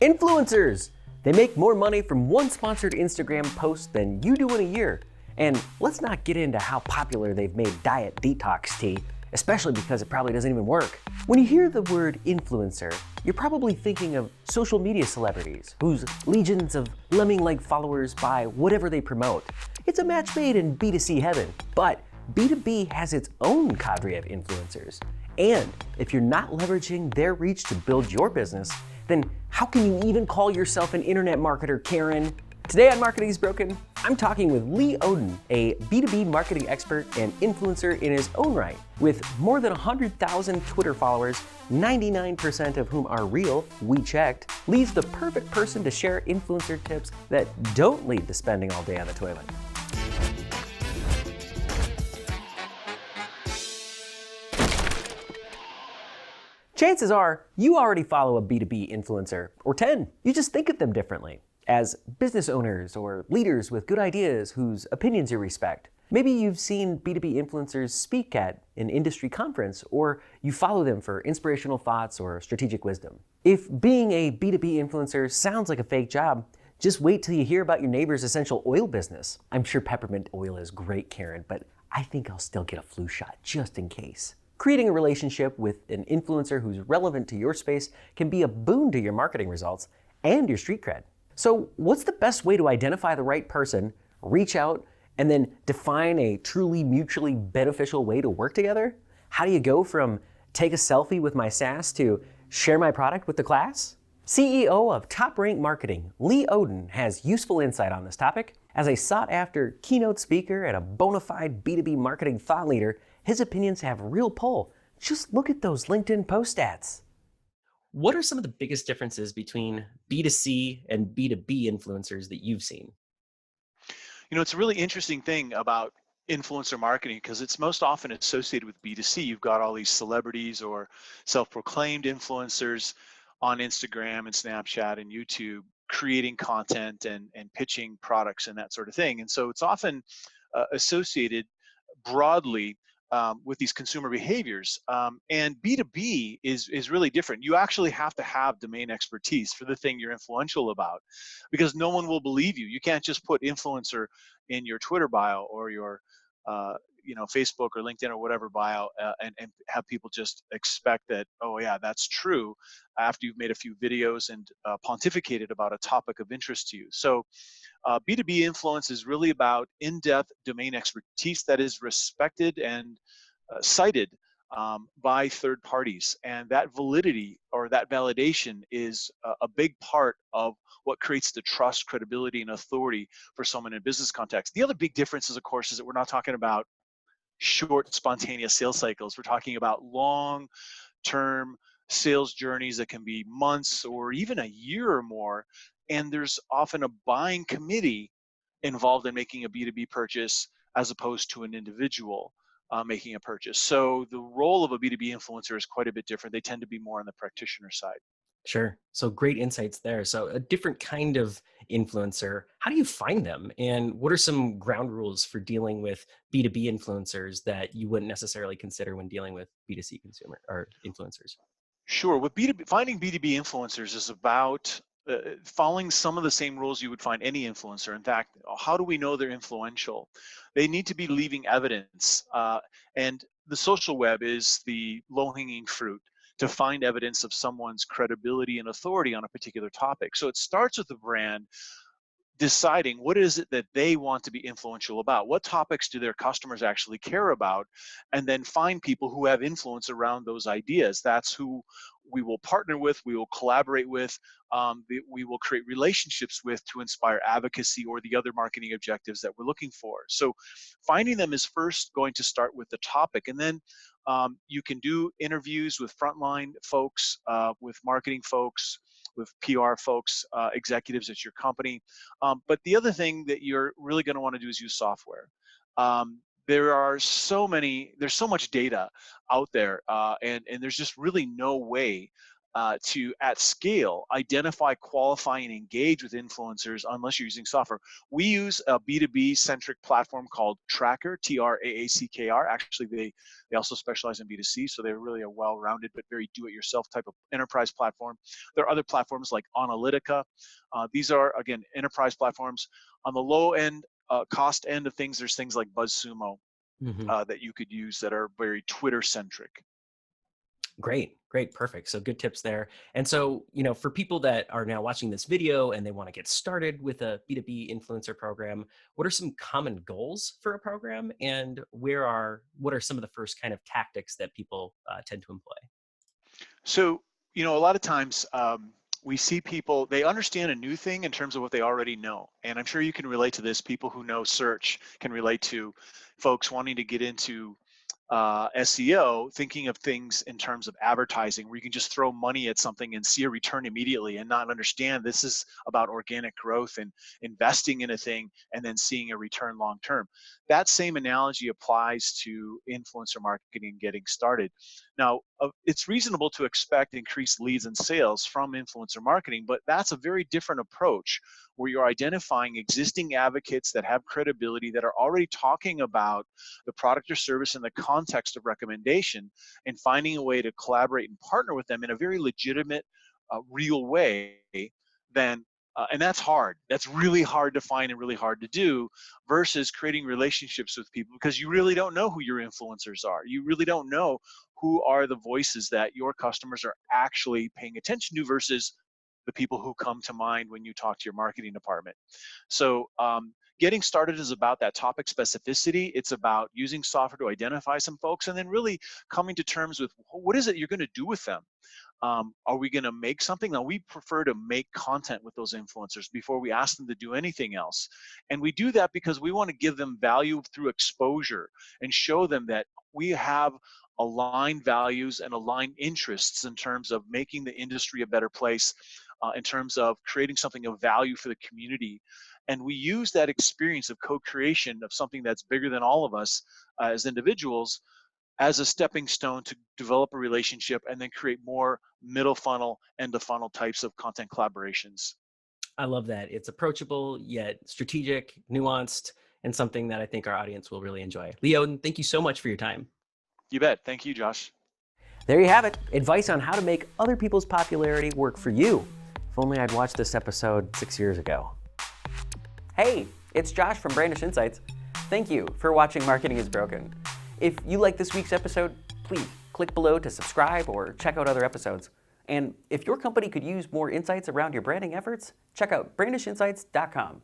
Influencers! They make more money from one sponsored Instagram post than you do in a year. And let's not get into how popular they've made diet detox tea, especially because it probably doesn't even work. When you hear the word influencer, you're probably thinking of social media celebrities whose legions of lemming-like followers buy whatever they promote. It's a match made in B2C heaven, but B2B has its own cadre of influencers. And if you're not leveraging their reach to build your business, then how can you even call yourself an internet marketer, Karen? Today on Marketing is Broken, I'm talking with Lee Oden, a B2B marketing expert and influencer in his own right. With more than 100,000 Twitter followers, 99% of whom are real, we checked, Lee's the perfect person to share influencer tips that don't lead to spending all day on the toilet. Chances are, you already follow a B2B influencer, or 10. You just think of them differently, as business owners or leaders with good ideas whose opinions you respect. Maybe you've seen B2B influencers speak at an industry conference, or you follow them for inspirational thoughts or strategic wisdom. If being a B2B influencer sounds like a fake job, just wait till you hear about your neighbor's essential oil business. I'm sure peppermint oil is great, Karen, but I think I'll still get a flu shot just in case. Creating a relationship with an influencer who's relevant to your space can be a boon to your marketing results and your street cred. So what's the best way to identify the right person, reach out, and then define a truly mutually beneficial way to work together? How do you go from take a selfie with my SaaS to share my product with the class? CEO of Top Rank Marketing, Lee Oden, has useful insight on this topic. As a sought-after keynote speaker and a bona fide B2B marketing thought leader, his opinions have real pull. Just look at those LinkedIn post stats. What are some of the biggest differences between B2C and B2B influencers that you've seen? You know, it's a really interesting thing about influencer marketing because it's most often associated with B2C. You've got all these celebrities or self-proclaimed influencers on Instagram and Snapchat and YouTube creating content and pitching products and that sort of thing. And so it's often associated broadly with these consumer behaviors. And B2B is really different. You actually have to have domain expertise for the thing you're influential about, because no one will believe you. You can't just put influencer in your Twitter bio or your Facebook or LinkedIn or whatever bio and have people just expect that, oh yeah, that's true, after you've made a few videos and pontificated about a topic of interest to you. So B2B influence is really about in-depth domain expertise that is respected and cited by third parties. And that validity or that validation is a big part of what creates the trust, credibility, and authority for someone in a business context. The other big difference is, of course, is that we're not talking about short, spontaneous sales cycles. We're talking about long-term sales journeys that can be months or even a year or more. And there's often a buying committee involved in making a B2B purchase as opposed to an individual making a purchase. So the role of a B2B influencer is quite a bit different. They tend to be more on the practitioner side. Sure. So great insights there. So a different kind of influencer. How do you find them? And what are some ground rules for dealing with B2B influencers that you wouldn't necessarily consider when dealing with B2C consumer or influencers? Sure. With B2B, finding B2B influencers is about following some of the same rules you would find any influencer. In fact, how do we know they're influential? They need to be leaving evidence. And the social web is the low-hanging fruit to find evidence of someone's credibility and authority on a particular topic. So it starts with the brand deciding what is it that they want to be influential about, what topics do their customers actually care about, and then find people who have influence around those ideas. That's who we will partner with, we will collaborate with, we will create relationships with to inspire advocacy or the other marketing objectives that we're looking for. So finding them is first going to start with the topic, and then you can do interviews with frontline folks, with marketing folks, with PR folks, executives at your company. But the other thing that you're really going to want to do is use software. There's so much data out there, and there's just really no way to, at scale, identify, qualify, and engage with influencers unless you're using software. We use a B2B centric platform called Tracker, Trackr. Actually, they also specialize in B2C, so they're really a well-rounded but very do-it-yourself type of enterprise platform. There are other platforms like Analytica. These are, again, enterprise platforms. On the low end, cost end of things, there's things like BuzzSumo Hmm. that you could use that are very Twitter centric. Great, great, perfect. So good tips there. And so, for people that are now watching this video and they want to get started with a B2B influencer program, what are some common goals for a program, and what are some of the first kind of tactics that people tend to employ? So, a lot of times we see people, they understand a new thing in terms of what they already know. And I'm sure you can relate to this. People who know search can relate to folks wanting to get into SEO, thinking of things in terms of advertising, where you can just throw money at something and see a return immediately and not understand this is about organic growth and investing in a thing and then seeing a return long term. That same analogy applies to influencer marketing and getting started. Now, it's reasonable to expect increased leads and sales from influencer marketing, but that's a very different approach where you're identifying existing advocates that have credibility, that are already talking about the product or service in the context of recommendation, and finding a way to collaborate and partner with them in a very legitimate, real way. Then and that's hard. That's really hard to find and really hard to do, versus creating relationships with people, because you really don't know who your influencers are. You really don't know who are the voices that your customers are actually paying attention to versus the people who come to mind when you talk to your marketing department. So getting started is about that topic specificity. It's about using software to identify some folks and then really coming to terms with what is it you're going to do with them. Are we going to make something? Now, we prefer to make content with those influencers before we ask them to do anything else. And we do that because we want to give them value through exposure and show them that we have aligned values and aligned interests in terms of making the industry a better place, in terms of creating something of value for the community. And we use that experience of co-creation of something that's bigger than all of us as individuals as a stepping stone to develop a relationship and then create more middle funnel, end of funnel types of content collaborations. I love that. It's approachable yet strategic, nuanced, and something that I think our audience will really enjoy. Leo, thank you so much for your time. You bet. Thank you, Josh. There you have it. Advice on how to make other people's popularity work for you. If only I'd watched this episode 6 years ago. Hey, it's Josh from Brandish Insights. Thank you for watching Marketing is Broken. If you like this week's episode, please click below to subscribe or check out other episodes. And if your company could use more insights around your branding efforts, check out brandishinsights.com.